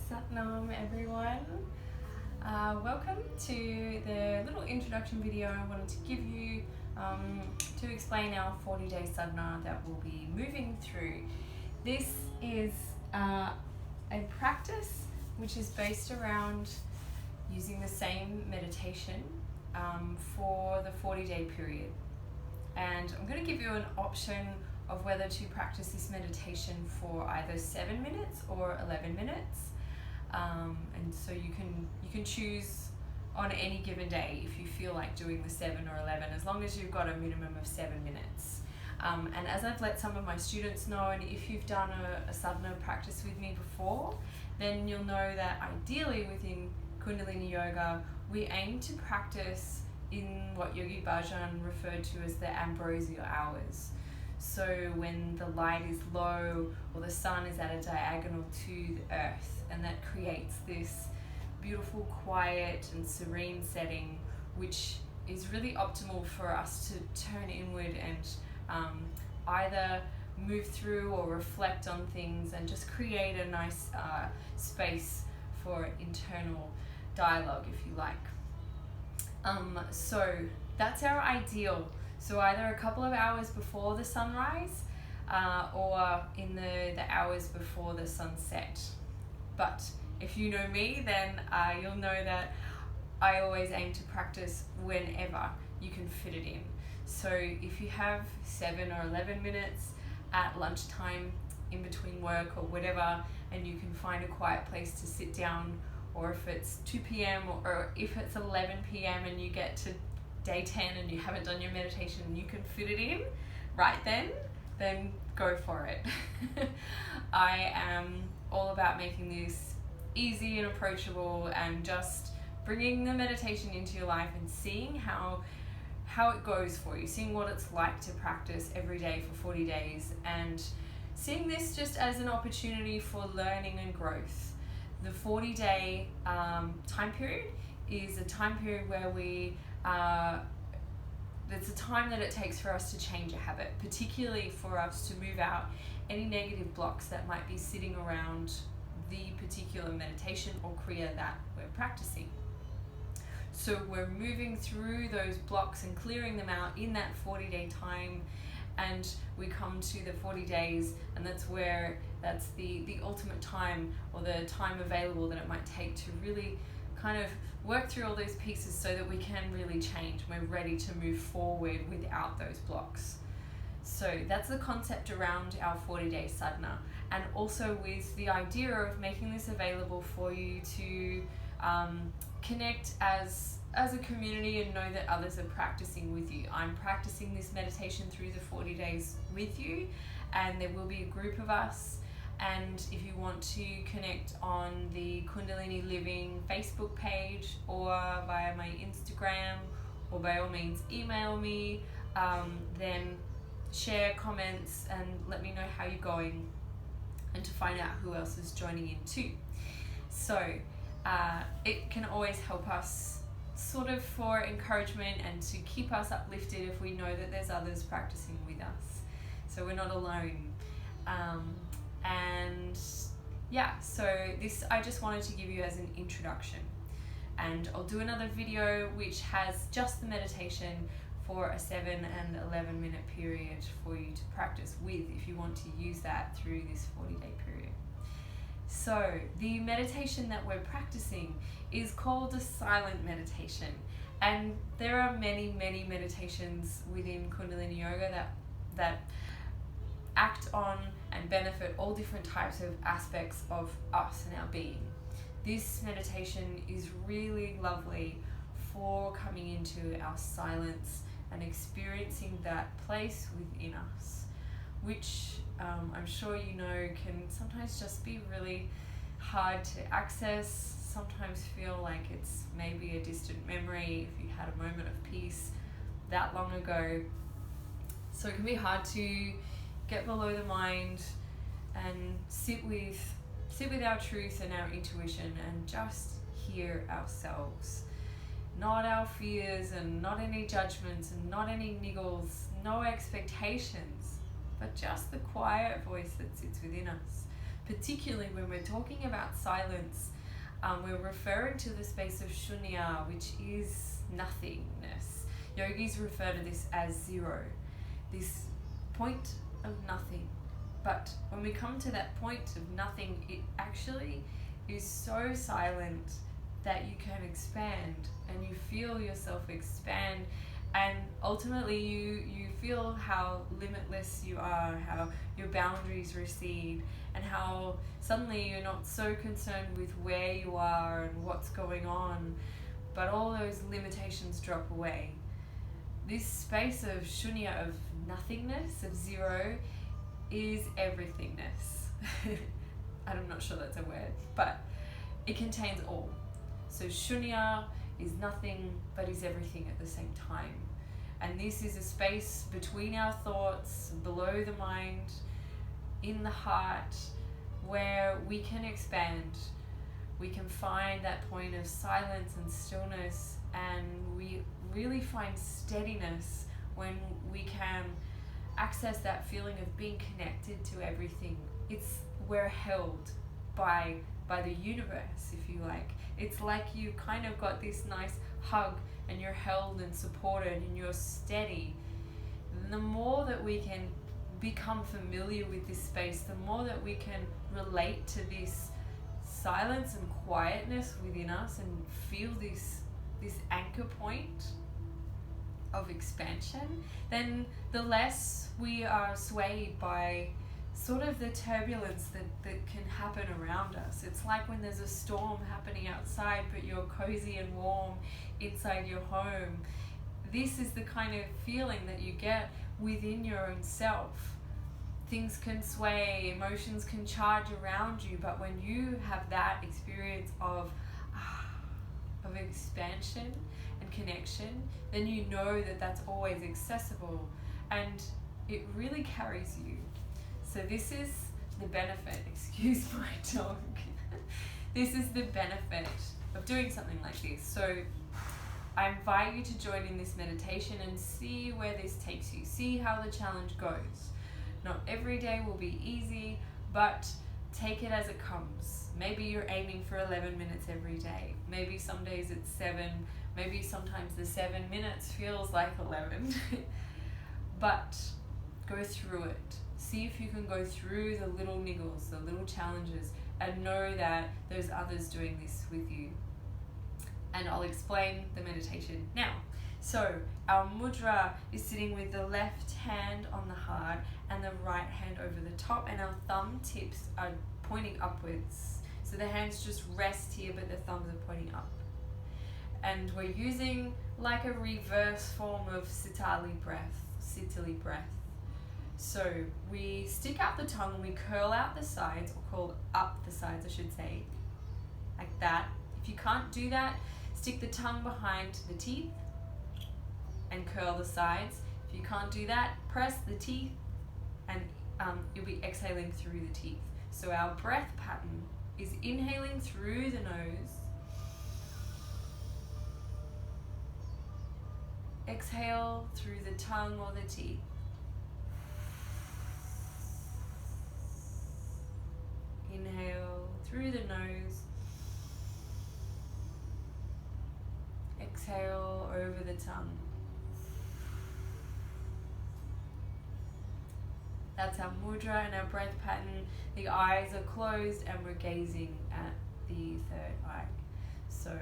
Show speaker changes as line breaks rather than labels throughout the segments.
Satnam everyone. Welcome to the little introduction video I wanted to give you to explain our 40-day sadhana that we'll be moving through. This is a practice which is based around using the same meditation for the 40-day period. And I'm going to give you an option of whether to practice this meditation for either 7 minutes or 11 minutes. And so you can choose on any given day if you feel like doing the 7 or 11, as long as you've got a minimum of 7 minutes. And as I've let some of my students know, and if you've done a sadhana practice with me before, then you'll know that ideally within Kundalini Yoga, we aim to practice in what Yogi Bhajan referred to as the ambrosial hours. So when the light is low or the sun is at a diagonal to the earth, and that creates this beautiful, quiet and serene setting, which is really optimal for us to turn inward and either move through or reflect on things and just create a nice space for internal dialogue, if you like. So that's our ideal. So either a couple of hours before the sunrise or in the hours before the sunset. But if you know me, then you'll know that I always aim to practice whenever you can fit it in. So if you have 7 or 11 minutes at lunchtime in between work or whatever, and you can find a quiet place to sit down, or if it's 2 p.m. or if it's 11 p.m. and you get to day 10 and you haven't done your meditation and you can fit it in right then go for it. I am all about making this easy and approachable and just bringing the meditation into your life and seeing how it goes for you, seeing what it's like to practice every day for 40 days and seeing this just as an opportunity for learning and growth. The 40-day time period is a time period where it's a time that it takes for us to change a habit, particularly for us to move out any negative blocks that might be sitting around the particular meditation or kriya that we're practicing. So we're moving through those blocks and clearing them out in that 40-day time, and we come to the 40 days, and that's the ultimate time, or the time available that it might take to really kind of work through all those pieces so that we can really change. We're ready to move forward without those blocks. So that's the concept around our 40-day sadhana, and also with the idea of making this available for you to connect as a community and know that others are practicing with you. I'm practicing this meditation through the 40 days with you, and there will be a group of us. And if you want to connect on the Kundalini Living Facebook page or via my Instagram, or by all means email me, then share comments and let me know how you're going, and to find out who else is joining in too. So it can always help us sort of for encouragement and to keep us uplifted if we know that there's others practicing with us, so we're not alone. And yeah, so this I just wanted to give you as an introduction, and I'll do another video which has just the meditation for a 7 and 11 minute period for you to practice with if you want to use that through this 40-day period. So the meditation that we're practicing is called a silent meditation, and there are many meditations within Kundalini Yoga that act on and benefit all different types of aspects of us and our being. This meditation is really lovely for coming into our silence and experiencing that place within us, which I'm sure you know can sometimes just be really hard to access, sometimes feel like it's maybe a distant memory if you had a moment of peace that long ago. So it can be hard to get below the mind and sit with our truth and our intuition and just hear ourselves. Not our fears and not any judgments and not any niggles, no expectations, but just the quiet voice that sits within us. particularly when we're talking about silence, we're referring to the space of Shuniya, which is nothingness. Yogis refer to this as zero, this point of nothing. But when we come to that point of nothing, it actually is so silent that you can expand, and you feel yourself expand, and ultimately you feel how limitless you are, how your boundaries recede, and how suddenly you're not so concerned with where you are and what's going on, but all those limitations drop away. This space of Shunya, of nothingness, of zero, is everythingness. I'm not sure that's a word, but it contains all. So Shunya is nothing but is everything at the same time. And this is a space between our thoughts, below the mind, in the heart, where we can expand. We can find that point of silence and stillness, and we really find steadiness when we can access that feeling of being connected to everything. We're held by the universe, if you like. It's like you kind of got this nice hug, and you're held and supported, and you're steady. And the more that we can become familiar with this space, the more that we can relate to this silence and quietness within us, and feel this anchor point of expansion, then the less we are swayed by sort of the turbulence that can happen around us. It's like when there's a storm happening outside, but you're cozy and warm inside your home. This is the kind of feeling that you get within your own self. Things can sway, emotions can charge around you, but when you have that experience of expansion and connection, then you know that that's always accessible, and it really carries you. So this is the benefit, excuse my tongue, this is the benefit of doing something like this. So I invite you to join in this meditation and see where this takes you. See how the challenge goes. Not every day will be easy, but take it as it comes. Maybe you're aiming for 11 minutes every day. Maybe some days it's 7. Maybe sometimes the 7 minutes feels like 11. But go through it. See if you can go through the little niggles, the little challenges, and know that there's others doing this with you. And I'll explain the meditation now. So our mudra is sitting with the left hand on the heart and the right hand over the top, and our thumb tips are pointing upwards. So the hands just rest here, but the thumbs are pointing up. And we're using like a reverse form of sitali breath. So we stick out the tongue and we curl out the sides, or curl up the sides I should say, like that. If you can't do that, stick the tongue behind the teeth and curl the sides. If you can't do that, press the teeth, and you'll be exhaling through the teeth. So our breath pattern is inhaling through the nose, exhale through the tongue or the teeth. Inhale through the nose, exhale over the tongue. That's our mudra and our breath pattern. The eyes are closed and we're gazing at the third eye. So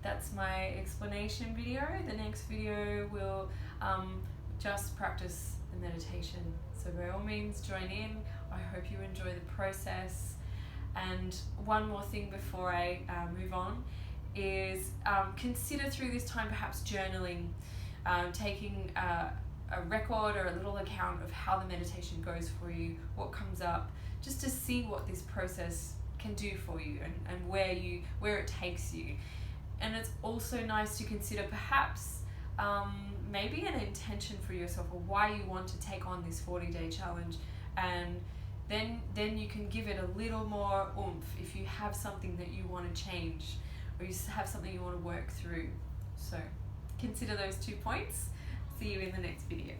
that's my explanation video. The next video will just practice the meditation. So by all means join in. I hope you enjoy the process. And one more thing before I move on is consider through this time perhaps journaling, taking a record or a little account of how the meditation goes for you, what comes up, just to see what this process can do for you, and where it takes you. And it's also nice to consider perhaps maybe an intention for yourself, or why you want to take on this 40-day challenge, and then you can give it a little more oomph if you have something that you want to change, or you have something you want to work through. So consider those 2 points. See you in the next video.